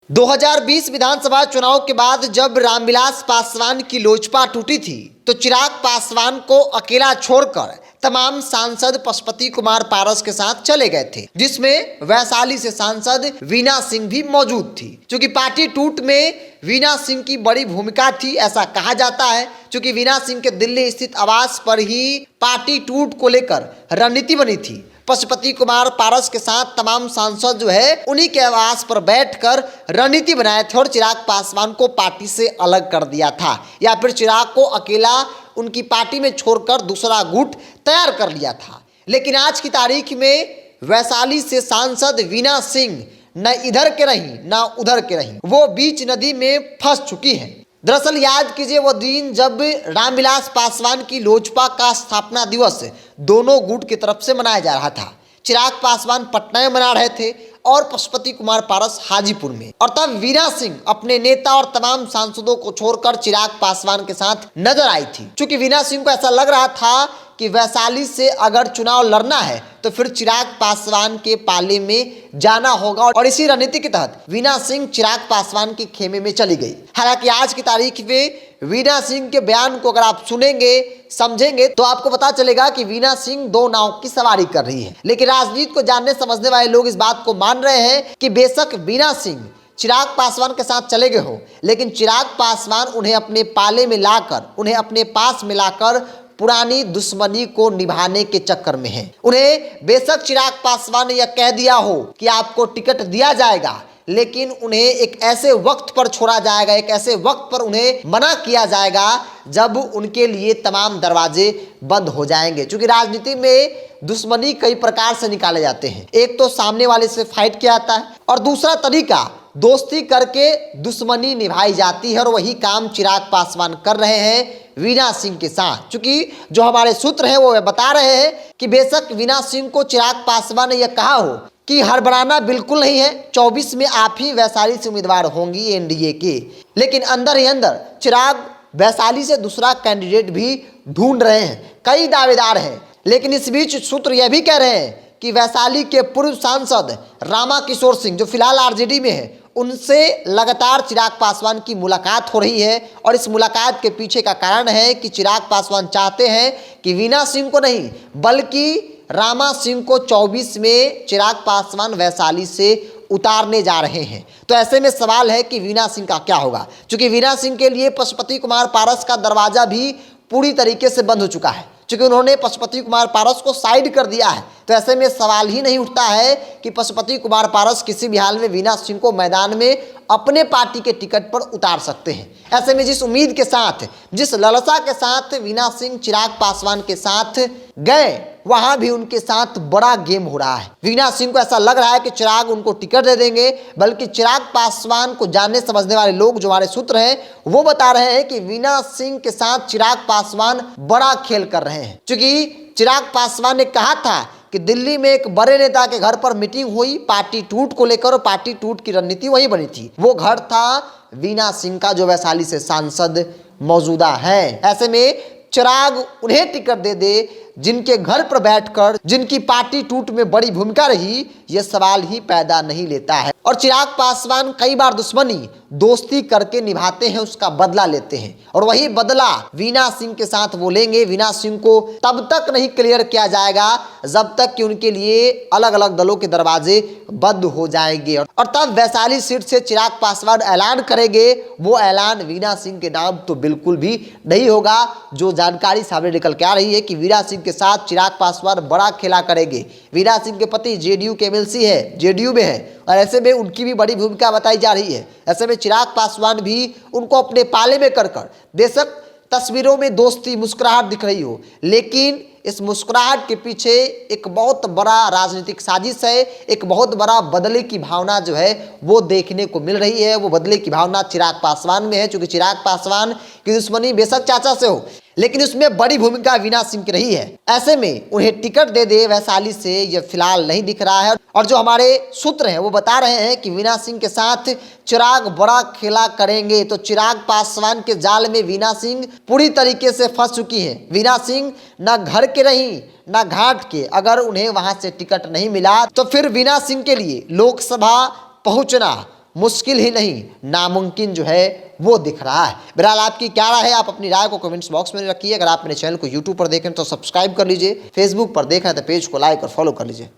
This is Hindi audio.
2020 विधानसभा चुनाव के बाद जब रामविलास पासवान की लोजपा टूटी थी तो चिराग पासवान को अकेला छोड़कर तमाम सांसद पशुपति कुमार पारस के साथ चले गए थे, जिसमें वैशाली से सांसद वीना सिंह भी मौजूद थी। क्योंकि पार्टी टूट में वीना सिंह की बड़ी भूमिका थी, ऐसा कहा जाता है। क्योंकि वीना सिंह के दिल्ली स्थित आवास पर ही पार्टी टूट को लेकर रणनीति बनी थी। पशुपति कुमार पारस के साथ तमाम सांसद जो है उन्हीं के आवास पर बैठकर रणनीति बनाए थे और चिराग पासवान को पार्टी से अलग कर दिया था, या फिर चिराग को अकेला उनकी पार्टी में छोड़कर दूसरा गुट तैयार कर लिया था। लेकिन आज की तारीख में वैशाली से सांसद वीना सिंह न इधर के रही न उधर के रही, वो बीच नदी में फंस चुकी है। दरअसल याद कीजिए वो दिन जब रामविलास पासवान की लोजपा का स्थापना दिवस दोनों गुट की तरफ से मनाया जा रहा था। चिराग पासवान पटना में मना रहे थे और पशुपति कुमार पारस हाजीपुर में, और तब वीना सिंह अपने नेता और तमाम सांसदों को छोड़कर चिराग पासवान के साथ नजर आई थी। क्योंकि वीना सिंह को ऐसा लग रहा था कि वैशाली से अगर चुनाव लड़ना है तो फिर चिराग पासवान के पाले में जाना होगा, और इसी रणनीति के तहत वीना सिंह चिराग पासवान के खेमे में चली गई। हालांकि आज की तारीख में वीना सिंह के बयान को अगर आप सुनेंगे समझेंगे तो आपको पता चलेगा कि वीना सिंह दो नाव की सवारी कर रही है। लेकिन राजनीति को जानने समझने वाले लोग इस बात को मान रहे हैं कि बेशक वीना सिंह चिराग पासवान के साथ चले गए हो, लेकिन चिराग पासवान उन्हें अपने पाले में लाकर, उन्हें अपने पास मिलाकर पुरानी दुश्मनी को निभाने के चक्कर में है। उन्हें बेशक चिराग पासवान ने यह कह दिया हो कि आपको टिकट दिया जाएगा, लेकिन उन्हें एक ऐसे वक्त पर छोड़ा जाएगा, एक ऐसे वक्त पर उन्हें मना किया जाएगा जब उनके लिए तमाम दरवाजे बंद हो जाएंगे। क्योंकि राजनीति में दुश्मनी कई प्रकार से निकाले जाते हैं। एक तो सामने वाले से फाइट किया जाता है, और दूसरा तरीका दोस्ती करके दुश्मनी निभाई जाती है, और वही काम चिराग पासवान कर रहे हैं वीना सिंह के साथ। क्योंकि जो हमारे सूत्र हैं वो बता रहे हैं कि बेशक वीना सिंह को चिराग पासवान ने यह कहा हो कि हड़बड़ाना बिल्कुल नहीं है, 24 में आप ही वैशाली से उम्मीदवार होंगी एनडीए के, लेकिन अंदर ही अंदर चिराग वैशाली से दूसरा कैंडिडेट भी ढूंढ रहे हैं। कई दावेदार हैं, लेकिन इस बीच सूत्र यह भी कह रहे हैं कि वैशाली के पूर्व सांसद रामा किशोर सिंह जो फिलहाल आरजेडी में है, उनसे लगातार चिराग पासवान की मुलाकात हो रही है। और इस मुलाकात के पीछे का कारण है कि चिराग पासवान चाहते हैं कि वीना सिंह को नहीं बल्कि रामा सिंह को 24 में चिराग पासवान वैशाली से उतारने जा रहे हैं। तो ऐसे में सवाल है कि वीना सिंह का क्या होगा, क्योंकि वीना सिंह के लिए पशुपति कुमार पारस का दरवाजा भी पूरी तरीके से बंद हो चुका है, क्योंकि उन्होंने पशुपति कुमार पारस को साइड कर दिया है। तो ऐसे में सवाल ही नहीं उठता है कि पशुपति कुमार पारस किसी भी हाल में वीना सिंह को मैदान में अपने पार्टी के टिकट पर उतार सकते हैं। ऐसे में जिस उम्मीद के साथ, जिस लालसा के साथ वीना सिंह चिराग पासवान के साथ गए, वहां भी उनके साथ बड़ा गेम हो रहा है। वीना सिंह को ऐसा लग रहा है कि चिराग उनको टिकट दे देंगे, बल्कि चिराग पासवान को जानने समझने वाले लोग जो हमारे सूत्र हैं वो बता रहे हैं कि वीना सिंह के साथ चिराग पासवान बड़ा खेल कर रहे हैं। क्योंकि चिराग पासवान ने कहा था कि दिल्ली में एक बड़े नेता के घर पर मीटिंग हुई पार्टी टूट को लेकर, और पार्टी टूट की रणनीति वही बनी थी। वो घर था वीना सिंह का जो वैशाली से सांसद मौजूदा है। ऐसे में चिराग उन्हें टिकट दे दे जिनके घर पर बैठकर जिनकी पार्टी टूट में बड़ी भूमिका रही, यह सवाल ही पैदा नहीं लेता है। और चिराग पासवान कई बार दुश्मनी दोस्ती करके निभाते हैं, उसका बदला लेते हैं, और वही बदला वीना सिंह के साथ वो लेंगे। वीना सिंह को तब तक नहीं क्लियर किया जाएगा जब तक कि उनके लिए अलग अलग दलों के दरवाजे बंद हो जाएंगे, और तब वैशाली सीट से चिराग पासवान ऐलान करेंगे। वो ऐलान वीना सिंह के नाम तो बिल्कुल भी नहीं होगा। जो जानकारी सामने निकल के आ रही है कि वीना सिंह के साथ चिराग पासवान बड़ा खेला करेंगे। वीना सिंह के पति जेडीयू के एमएलसी है, जेडीयू में है, और ऐसे में उनकी भी बड़ी भूमिका बताई जा रही है। ऐसे में चिराग पासवान भी उनको अपने पाले में कर बेशक तस्वीरों में दोस्ती मुस्कुराहट दिख रही हो, लेकिन इस मुस्कुराहट के पीछे एक बहुत बड़ा राजनीतिक साजिश है, एक बहुत बड़ा बदले की भावना जो है वो देखने को मिल रही है। वो बदले की भावना चिराग पासवान में है, क्योंकि चिराग पासवान की दुश्मनी बेशक चाचा से हो, लेकिन उसमें बड़ी भूमिका वीना सिंह की रही है। ऐसे में उन्हें टिकट दे दे वैशाली से, ये फिलहाल नहीं दिख रहा है। और जो हमारे सूत्र हैं वो बता रहे हैं कि वीना सिंह के साथ चिराग बड़ा खेला करेंगे। तो चिराग पासवान के जाल में वीना सिंह पूरी तरीके से फंस चुकी है। वीना सिंह न घर के रही न घाट के, अगर उन्हें वहां से टिकट नहीं मिला तो फिर वीना सिंह के लिए लोकसभा पहुंचना मुश्किल ही नहीं नामुमकिन जो है वो दिख रहा है। बहरहाल आपकी क्या राय है, आप अपनी राय को कमेंट्स बॉक्स में रखिए। अगर आप मेरे चैनल को यूट्यूब पर देखें तो सब्सक्राइब कर लीजिए, फेसबुक पर देखें तो पेज को लाइक और फॉलो कर लीजिए।